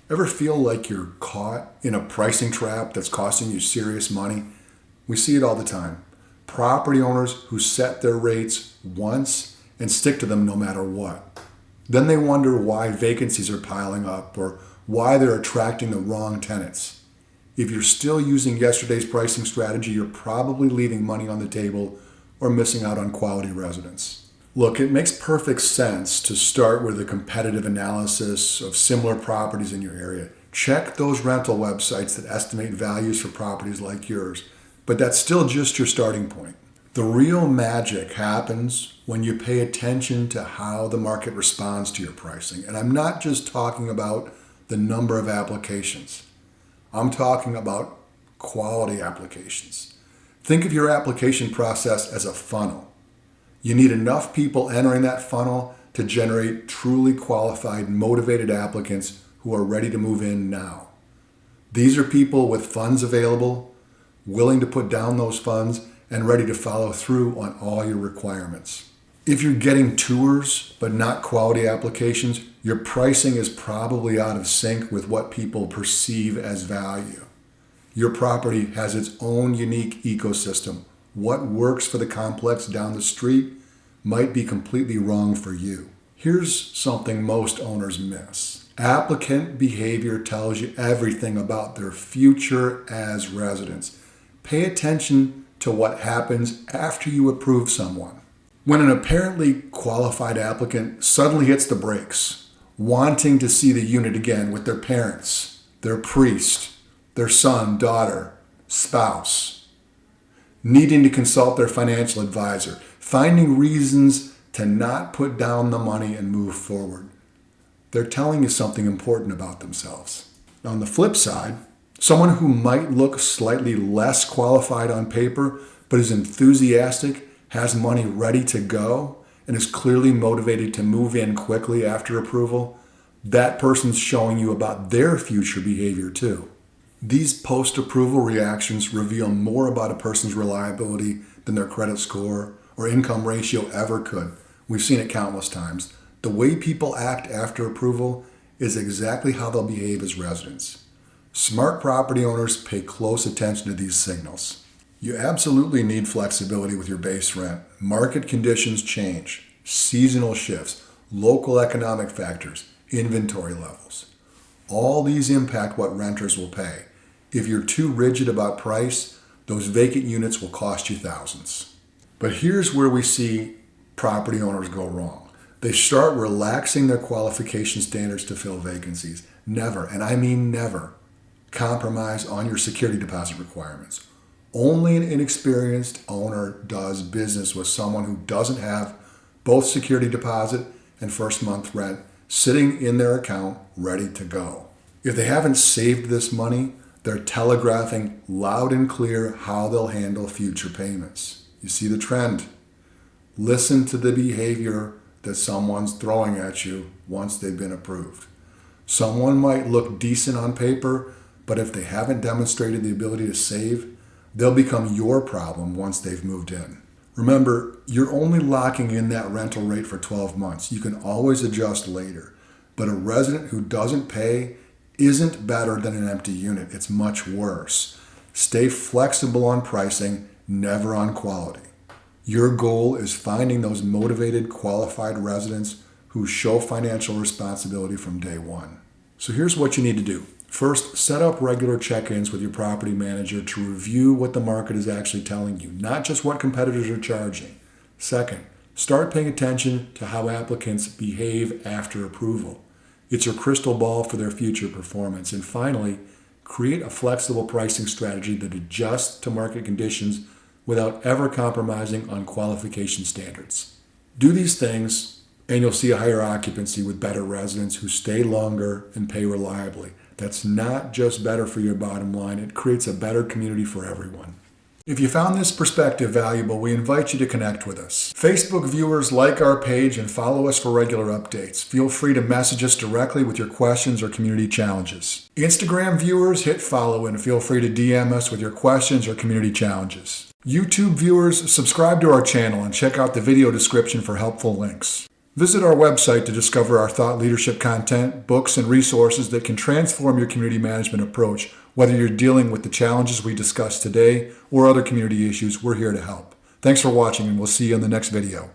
Ever feel like you're caught in a pricing trap that's costing you serious money? We see it all the time. Property owners who set their rates once and stick to them no matter what. Then they wonder why vacancies are piling up or why they're attracting the wrong tenants. If you're still using yesterday's pricing strategy, you're probably leaving money on the table or missing out on quality residents. Look, it makes perfect sense to start with a competitive analysis of similar properties in your area. Check those rental websites that estimate values for properties like yours, but that's still just your starting point. The real magic happens when you pay attention to how the market responds to your pricing. And I'm not just talking about the number of applications. I'm talking about quality applications. Think of your application process as a funnel. You need enough people entering that funnel to generate truly qualified, motivated applicants who are ready to move in now. These are people with funds available, willing to put down those funds, and ready to follow through on all your requirements. If you're getting tours but not quality applications, your pricing is probably out of sync with what people perceive as value. Your property has its own unique ecosystem. What works for the complex down the street might be completely wrong for you. Here's something most owners miss. Applicant behavior tells you everything about their future as residents. Pay attention to what happens after you approve someone. When an apparently qualified applicant suddenly hits the brakes, wanting to see the unit again with their parents, their priest, their son, daughter, spouse, needing to consult their financial advisor, finding reasons to not put down the money and move forward. They're telling you something important about themselves. On the flip side, someone who might look slightly less qualified on paper, but is enthusiastic, has money ready to go, and is clearly motivated to move in quickly after approval, that person's showing you about their future behavior too. These post-approval reactions reveal more about a person's reliability than their credit score or income ratio ever could. We've seen it countless times. The way people act after approval is exactly how they'll behave as residents. Smart property owners pay close attention to these signals. You absolutely need flexibility with your base rent. Market conditions change, seasonal shifts, local economic factors, inventory levels. All these impact what renters will pay. If you're too rigid about price, those vacant units will cost you thousands. But here's where we see property owners go wrong. They start relaxing their qualification standards to fill vacancies. Never, and I mean never, compromise on your security deposit requirements. Only an inexperienced owner does business with someone who doesn't have both security deposit and first month rent sitting in their account ready to go. If they haven't saved this money, they're telegraphing loud and clear how they'll handle future payments. You see the trend. Listen to the behavior that someone's throwing at you once they've been approved. Someone might look decent on paper, but if they haven't demonstrated the ability to save, they'll become your problem once they've moved in. Remember, you're only locking in that rental rate for 12 months. You can always adjust later. But a resident who doesn't pay isn't better than an empty unit. It's much worse. Stay flexible on pricing, never on quality. Your goal is finding those motivated, qualified residents who show financial responsibility from day one. So here's what you need to do. First, set up regular check-ins with your property manager to review what the market is actually telling you, not just what competitors are charging. Second, start paying attention to how applicants behave after approval. It's your crystal ball for their future performance. And finally, create a flexible pricing strategy that adjusts to market conditions without ever compromising on qualification standards. Do these things, and you'll see a higher occupancy with better residents who stay longer and pay reliably. That's not just better for your bottom line, it creates a better community for everyone. If you found this perspective valuable, we invite you to connect with us. Facebook viewers, like our page and follow us for regular updates. Feel free to message us directly with your questions or community challenges. Instagram viewers, hit follow and feel free to DM us with your questions or community challenges. YouTube viewers, subscribe to our channel and check out the video description for helpful links. Visit our website to discover our thought leadership content, books, and resources that can transform your community management approach. Whether you're dealing with the challenges we discussed today or other community issues, we're here to help. Thanks for watching, and we'll see you in the next video.